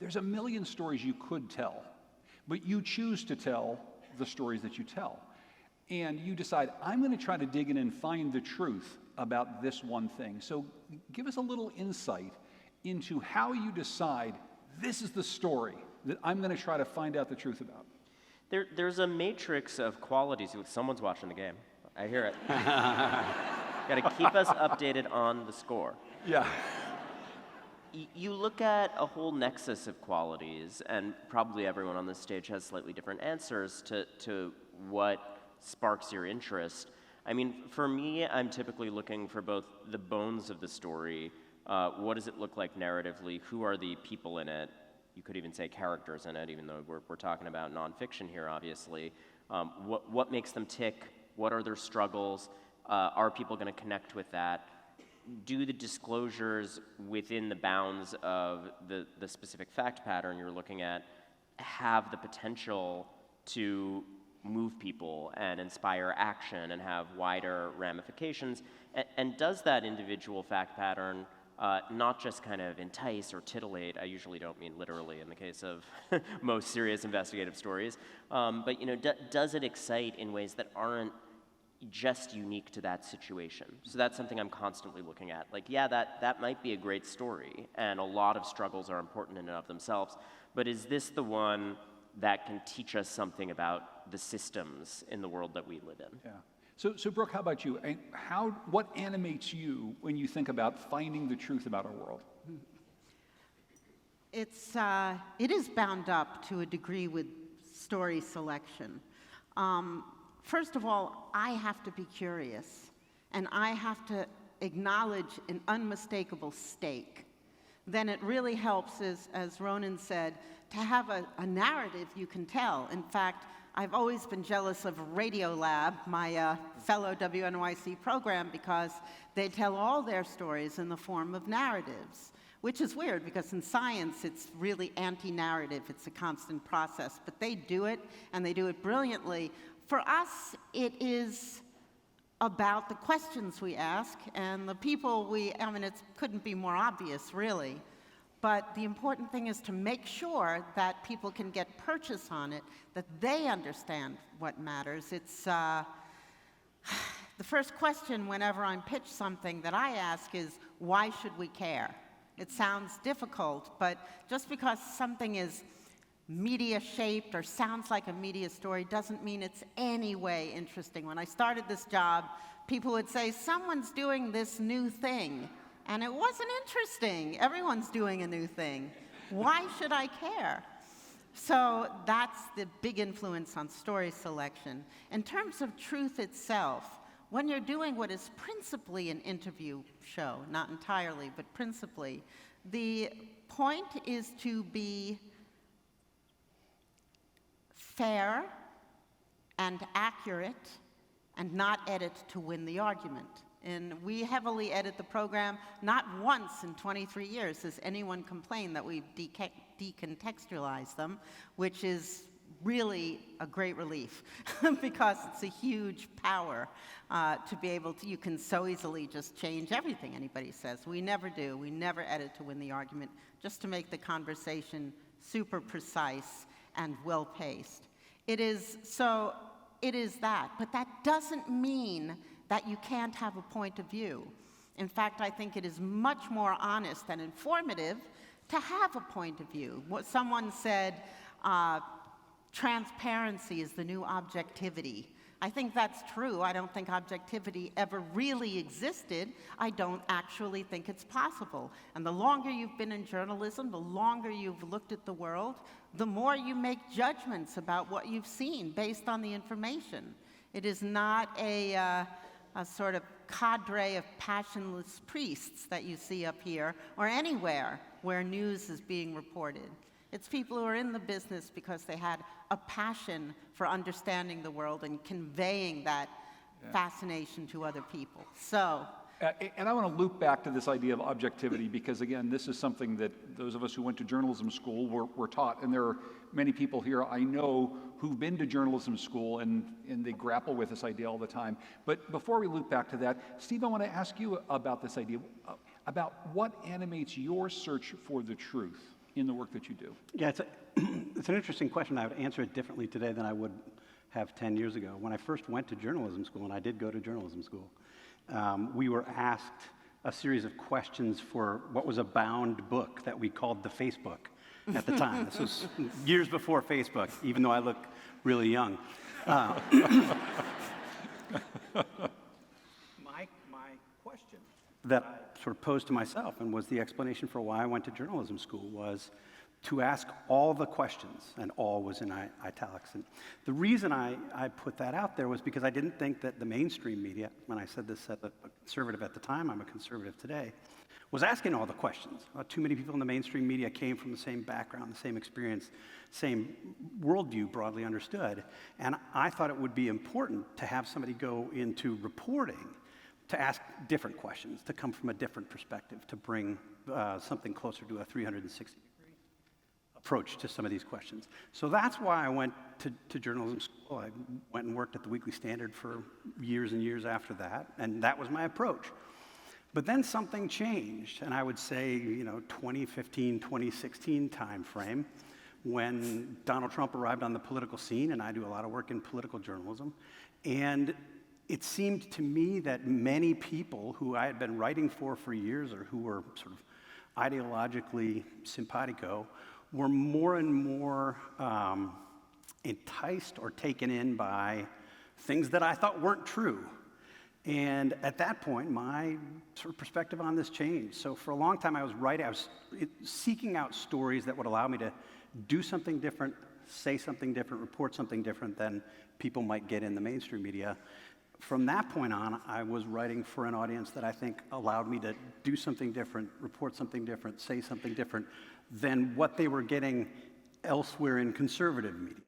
There's a million stories you could tell, but you choose to tell the stories that you tell. And you decide, I'm going to try to dig in and find the truth about this one thing. So give us a little insight into how you decide this is the story that I'm going to try to find out the truth about. There's a matrix of qualities. Someone's watching the game. I hear it. Got to keep us updated on the score. Yeah. You look at a whole nexus of qualities, and probably everyone on this stage has slightly different answers to what sparks your interest. I mean, for me, I'm typically looking for both the bones of the story. What does it look like narratively? Who are the people in it? You could even say characters in it, even though we're talking about nonfiction here, obviously. What makes them tick? What are their struggles? Are people going to connect with that? Do the disclosures within the bounds of the specific fact pattern you're looking at have the potential to move people and inspire action and have wider ramifications? And does that individual fact pattern not just kind of entice or titillate? I usually don't mean literally in the case of most serious investigative stories, but does it excite in ways that aren't just unique to that situation? So that's something I'm constantly looking at. Like, yeah, that might be a great story, and a lot of struggles are important in and of themselves, but is this the one that can teach us something about the systems in the world that we live in? Yeah. So Brooke, how about you? What animates you when you think about finding the truth about our world? It is bound up to a degree with story selection. First of all, I have to be curious, and I have to acknowledge an unmistakable stake. Then it really helps, as Ronan said, to have a narrative you can tell. In fact, I've always been jealous of Radiolab, my fellow WNYC program, because they tell all their stories in the form of narratives, which is weird because in science it's really anti-narrative. It's a constant process, but they do it, and they do it brilliantly. For us, it is about the questions we ask and the people it couldn't be more obvious, really. But the important thing is to make sure that people can get purchase on it, that they understand what matters. It's the first question whenever I'm pitched something that I ask is, why should we care? It sounds difficult, but just because something is media-shaped or sounds like a media story doesn't mean it's any way interesting. When I started this job, people would say, someone's doing this new thing. And it wasn't interesting. Everyone's doing a new thing. Why should I care? So that's the big influence on story selection. In terms of truth itself, when you're doing what is principally an interview show, not entirely, but principally, the point is to be fair and accurate and not edit to win the argument. And we heavily edit the program. Not once in 23 years has anyone complained that we've decontextualized them, which is really a great relief because it's a huge power to be able to, you can so easily just change everything anybody says. We never do. We never edit to win the argument, just to make the conversation super precise and well-paced. It is that, but that doesn't mean that you can't have a point of view. In fact, I think it is much more honest and informative to have a point of view. What someone said, transparency is the new objectivity. I think that's true. I don't think objectivity ever really existed. I don't actually think it's possible. And the longer you've been in journalism, the longer you've looked at the world, the more you make judgments about what you've seen based on the information. It is not a sort of cadre of passionless priests that you see up here or anywhere where news is being reported. It's people who are in the business because they had a passion for understanding the world and conveying that fascination to other people. So. And I want to loop back to this idea of objectivity because, again, this is something that those of us who went to journalism school were taught. And there are many people here I know who've been to journalism school and they grapple with this idea all the time. But before we loop back to that, Steve, I want to ask you about this idea, about what animates your search for the truth in the work that you do? Yeah, it's an interesting question. I would answer it differently today than I would have 10 years ago. When I first went to journalism school, and I did go to journalism school, we were asked a series of questions for what was a bound book that we called the Facebook at the time. This was years before Facebook, even though I look really young. My question that I sort of posed to myself, and was the explanation for why I went to journalism school, was to ask all the questions, and all was in italics. And the reason I put that out there was because I didn't think that the mainstream media, when I said this at a conservative at the time, I'm a conservative today, was asking all the questions. Too many people in the mainstream media came from the same background, the same experience, same worldview, broadly understood. And I thought it would be important to have somebody go into reporting to ask different questions, to come from a different perspective, to bring something closer to a 360 approach to some of these questions. So that's why I went to journalism school. I went and worked at the Weekly Standard for years and years after that, and that was my approach. But then something changed, and I would say, 2015, 2016 timeframe, when Donald Trump arrived on the political scene, and I do a lot of work in political journalism, and it seemed to me that many people who I had been writing for years, or who were sort of ideologically simpatico, were more and more enticed or taken in by things that I thought weren't true. And at that point, my sort of perspective on this changed. So for a long time, I was seeking out stories that would allow me to do something different, say something different, report something different than people might get in the mainstream media. From that point on, I was writing for an audience that I think allowed me to do something different, report something different, say something different than what they were getting elsewhere in conservative media.